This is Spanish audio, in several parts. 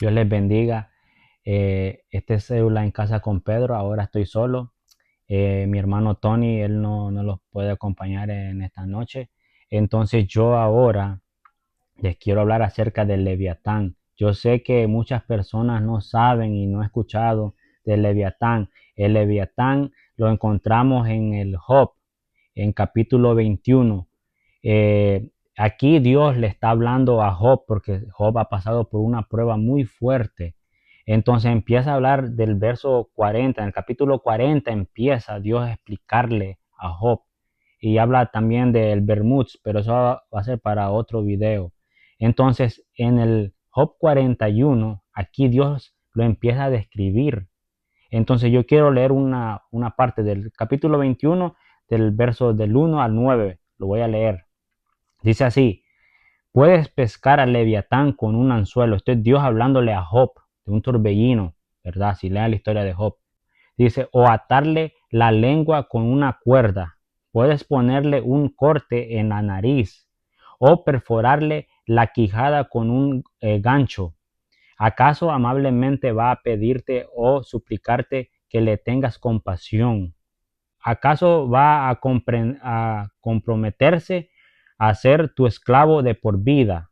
Dios les bendiga. Este es Cédula en casa con Pedro. Ahora estoy solo. Mi hermano Tony, él no los puede acompañar en esta noche. Entonces yo ahora les quiero hablar acerca del Leviatán. Yo sé que muchas personas no saben y no han escuchado del Leviatán. El Leviatán lo encontramos en el Job, en capítulo 21. Aquí Dios le está hablando a Job porque Job ha pasado por una prueba muy fuerte. Entonces empieza a hablar del verso 40. En el capítulo 40 empieza Dios a explicarle a Job. Y habla también del Bermúdez, pero eso va a ser para otro video. Entonces, en el Job 41, aquí Dios lo empieza a describir. Entonces, yo quiero leer una parte del capítulo 21, del verso del 1 al 9. Lo voy a leer. Dice así: puedes pescar al Leviatán con un anzuelo. Esto es Dios hablándole a Job de un torbellino, ¿verdad? Si lean la historia de Job. Dice, o atarle la lengua con una cuerda. Puedes ponerle un corte en la nariz o perforarle la quijada con un gancho. ¿Acaso amablemente va a pedirte o suplicarte que le tengas compasión? ¿Acaso va a comprometerse a ser tu esclavo de por vida?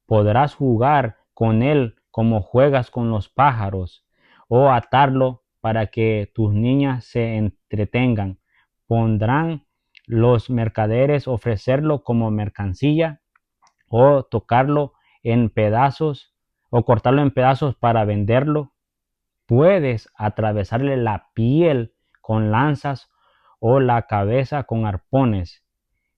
¿Podrás jugar con él como juegas con los pájaros, o atarlo para que tus niñas se entretengan? ¿Podrán los mercaderes ofrecerlo como mercancía, o tocarlo en pedazos, o cortarlo en pedazos para venderlo? Puedes atravesarle la piel con lanzas o la cabeza con arpones.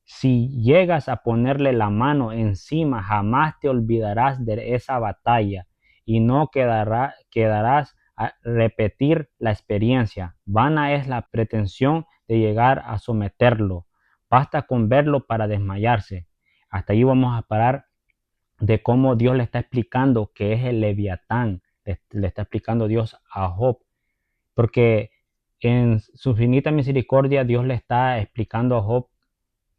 Si llegas a ponerle la mano encima, jamás te olvidarás de esa batalla y no quedarás a repetir la experiencia. Vana es la pretensión de llegar a someterlo. Basta con verlo para desmayarse. Hasta ahí vamos a parar de cómo Dios le está explicando que es el Leviatán. Le está explicando Dios a Job, porque en su infinita misericordia Dios le está explicando a Job,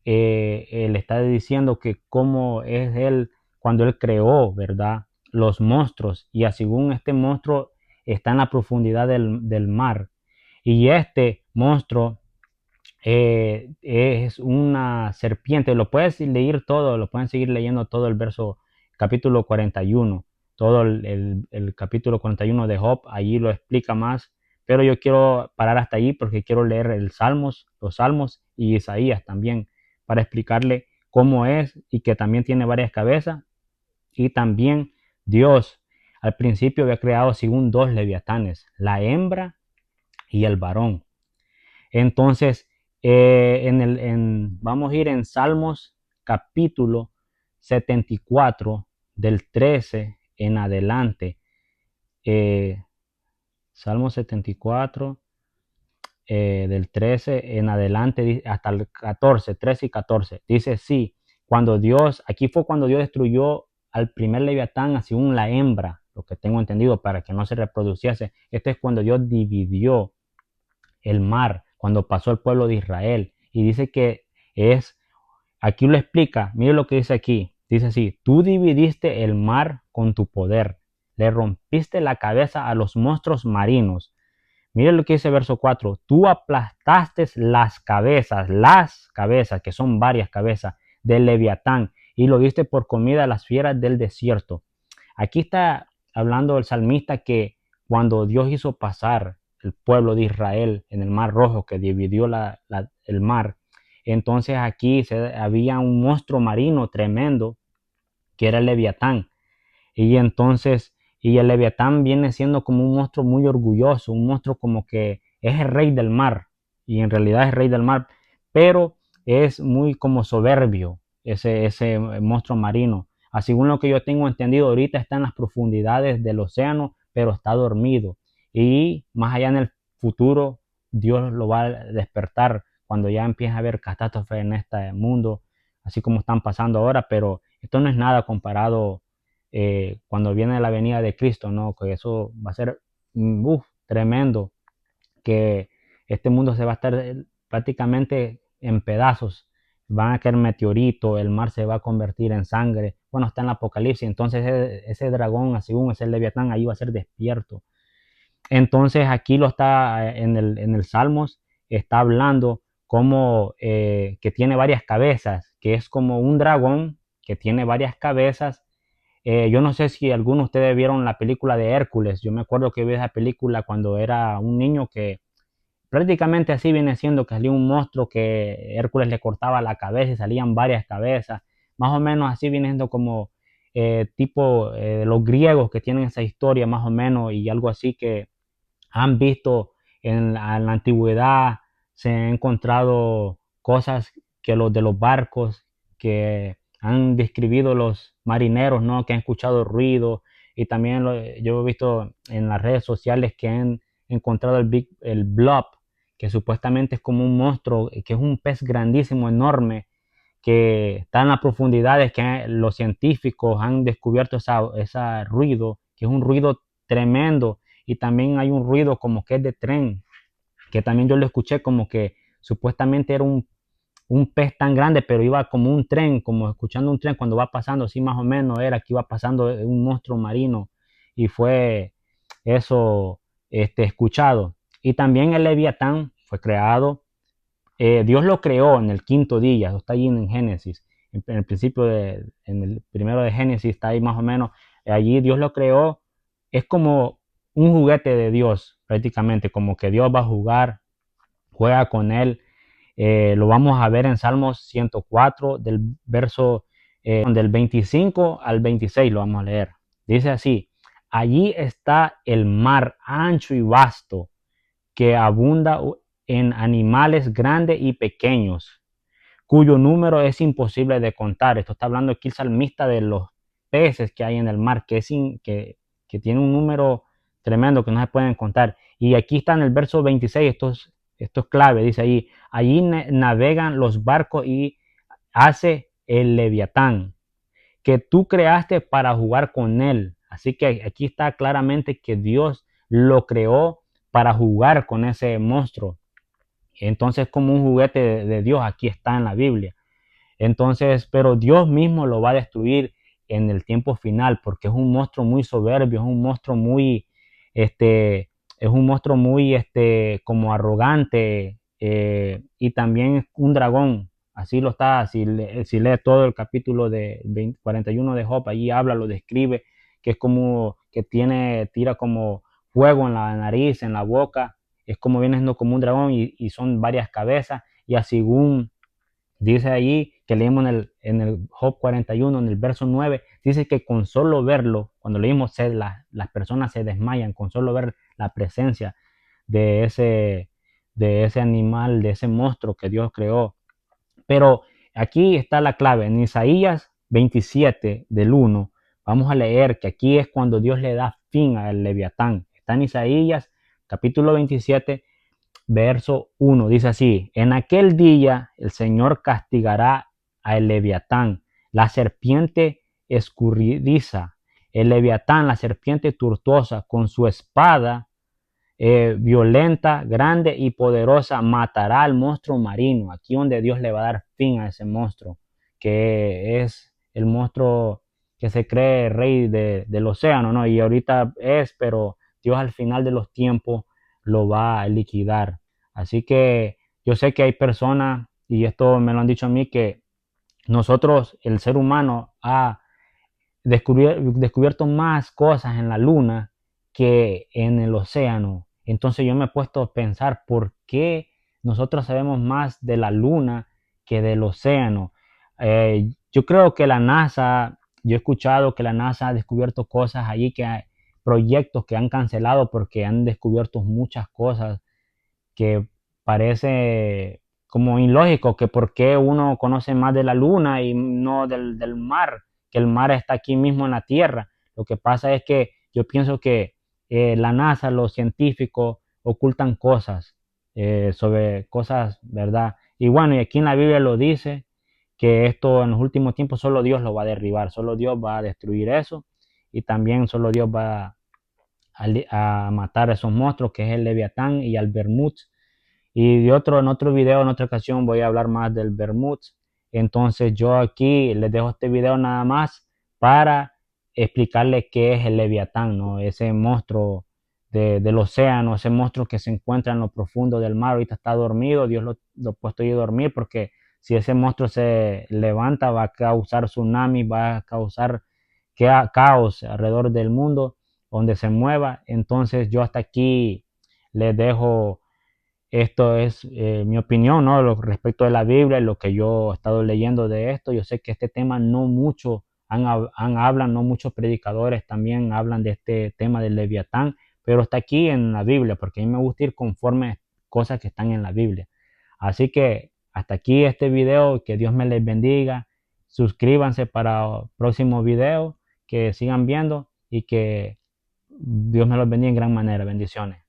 le está diciendo que cómo es él cuando él creó, ¿verdad? Los monstruos, y así según este monstruo está en la profundidad del mar, y este monstruo es una serpiente. Lo puedes leer todo, lo pueden seguir leyendo todo el verso capítulo 41, todo el capítulo 41 de Job, allí lo explica más, pero yo quiero parar hasta allí porque quiero leer los Salmos y Isaías también, para explicarle cómo es y que también tiene varias cabezas. Y también Dios al principio había creado según dos leviatanes, la hembra y el varón. Entonces, vamos a ir en Salmos capítulo 74, del 13 en adelante. Eh, Salmo 74, del 13 en adelante hasta el 14, 13 y 14. Dice, sí, aquí fue cuando Dios destruyó al primer leviatán, según la hembra, lo que tengo entendido, para que no se reproduciese. Este es cuando Dios dividió el mar, cuando pasó el pueblo de Israel. Y dice que aquí lo explica, mire lo que dice aquí. Dice así: tú dividiste el mar con tu poder, le rompiste la cabeza a los monstruos marinos. Mire lo que dice verso 4: tú aplastaste las cabezas, que son varias cabezas, del Leviatán, y lo diste por comida a las fieras del desierto. Aquí está hablando el salmista que cuando Dios hizo pasar el pueblo de Israel en el mar Rojo, que dividió el mar, entonces aquí había un monstruo marino tremendo que era el Leviatán. Y entonces, y el Leviatán viene siendo como un monstruo muy orgulloso, un monstruo como que es el rey del mar, y en realidad es el rey del mar, pero es muy como soberbio ese monstruo marino. Así, según lo que yo tengo entendido, ahorita está en las profundidades del océano, pero está dormido. Y más allá en el futuro, Dios lo va a despertar cuando ya empiece a haber catástrofes en este mundo, así como están pasando ahora, pero esto no es nada comparado cuando viene la venida de Cristo, ¿no? Que eso va a ser tremendo, que este mundo se va a estar prácticamente en pedazos van a caer meteoritos, el mar se va a convertir en sangre. Bueno, está en el Apocalipsis, entonces ese dragón, según ese Leviatán, ahí va a ser despierto. Entonces aquí lo está en el Salmos, está hablando como que tiene varias cabezas, que es como un dragón que tiene varias cabezas. Yo no sé si algunos de ustedes vieron la película de Hércules. Yo me acuerdo que vi esa película cuando era un niño, que prácticamente así viene siendo, que salía un monstruo que Hércules le cortaba la cabeza y salían varias cabezas. Más o menos así viene siendo como tipo los griegos que tienen esa historia más o menos, y algo así que han visto en la antigüedad. Se han encontrado cosas que los de los barcos que han describido los marineros, ¿no? Que han escuchado ruido, y también yo he visto en las redes sociales que han encontrado el blob, que supuestamente es como un monstruo, que es un pez grandísimo, enorme, que está en las profundidades, que los científicos han descubierto ese ruido, que es un ruido tremendo. Y también hay un ruido como que es de tren, que también yo lo escuché como que supuestamente era un pez tan grande, pero iba como un tren, como escuchando un tren cuando va pasando, así más o menos era que iba pasando un monstruo marino, y fue eso escuchado. Y también el Leviatán fue creado, Dios lo creó en el quinto día, está ahí en Génesis, en el principio, en el primero de Génesis, está ahí más o menos, allí Dios lo creó, es como un juguete de Dios, prácticamente, como que Dios va a jugar, juega con él. Lo vamos a ver en Salmos 104, del verso del 25 al 26, lo vamos a leer. Dice así: allí está el mar ancho y vasto, que abunda en animales grandes y pequeños, cuyo número es imposible de contar. Esto está hablando aquí el salmista de los peces que hay en el mar, que tiene un número tremendo que no se pueden contar. Y aquí está en el verso 26, esto es clave, dice ahí: allí navegan los barcos y hace el Leviatán, que tú creaste para jugar con él. Así que aquí está claramente que Dios lo creó para jugar con ese monstruo. Entonces, como un juguete de Dios, aquí está en la Biblia. Entonces, pero Dios mismo lo va a destruir en el tiempo final, porque es un monstruo muy soberbio, es un monstruo muy, es un monstruo muy, como arrogante, y también un dragón. Así lo está, si lee todo el capítulo de 41 de Job, allí habla, lo describe, que es como que tira como fuego en la nariz, en la boca, es como viene siendo como un dragón, y son varias cabezas, y así según dice allí que leímos en el Job 41, en el verso 9, dice que con solo verlo, cuando leímos, las personas se desmayan con solo ver la presencia de ese animal, de ese monstruo que Dios creó. Pero aquí está la clave, en Isaías 27, del 1, vamos a leer que aquí es cuando Dios le da fin al Leviatán. Está en Isaías capítulo 27, verso 1, dice así: en aquel día el Señor castigará al Leviatán, la serpiente escurridiza, el Leviatán, la serpiente tortuosa, con su espada violenta, grande y poderosa, matará al monstruo marino. Aquí donde Dios le va a dar fin a ese monstruo, que es el monstruo que se cree rey del océano, ¿no? Y ahorita pero Dios al final de los tiempos lo va a liquidar. Así que yo sé que hay personas, y esto me lo han dicho a mí, que nosotros, el ser humano, ha descubierto más cosas en la luna que en el océano. Entonces yo me he puesto a pensar por qué nosotros sabemos más de la luna que del océano. Yo creo que la NASA, yo he escuchado que la NASA ha descubierto cosas allí, que hay proyectos que han cancelado porque han descubierto muchas cosas que parece como ilógico, que por qué uno conoce más de la luna y no del mar, que el mar está aquí mismo en la Tierra. Lo que pasa es que yo pienso que la NASA, los científicos, ocultan cosas, sobre cosas, ¿verdad? Y bueno, y aquí en la Biblia lo dice, que esto en los últimos tiempos solo Dios lo va a derribar, solo Dios va a destruir eso, y también solo Dios va a matar a esos monstruos, que es el Leviatán y al Bermud. Y en otro video, en otra ocasión, voy a hablar más del Bermud. Entonces yo aquí les dejo este video nada más para explicarles qué es el Leviatán, ¿no? Ese monstruo del océano, ese monstruo que se encuentra en lo profundo del mar. Ahorita está dormido, Dios lo ha puesto ahí a dormir, porque si ese monstruo se levanta va a causar tsunami, va a causar caos alrededor del mundo donde se mueva. Entonces yo hasta aquí les dejo, esto es mi opinión, ¿no? Respecto de la Biblia, lo que yo he estado leyendo de esto. Yo sé que este tema no mucho hablan, no muchos predicadores también hablan de este tema del Leviatán, pero está aquí en la Biblia, porque a mí me gusta ir conforme a cosas que están en la Biblia. Así que hasta aquí este video, que Dios me les bendiga. Suscríbanse para próximos videos, que sigan viendo y que Dios me los bendiga en gran manera. Bendiciones.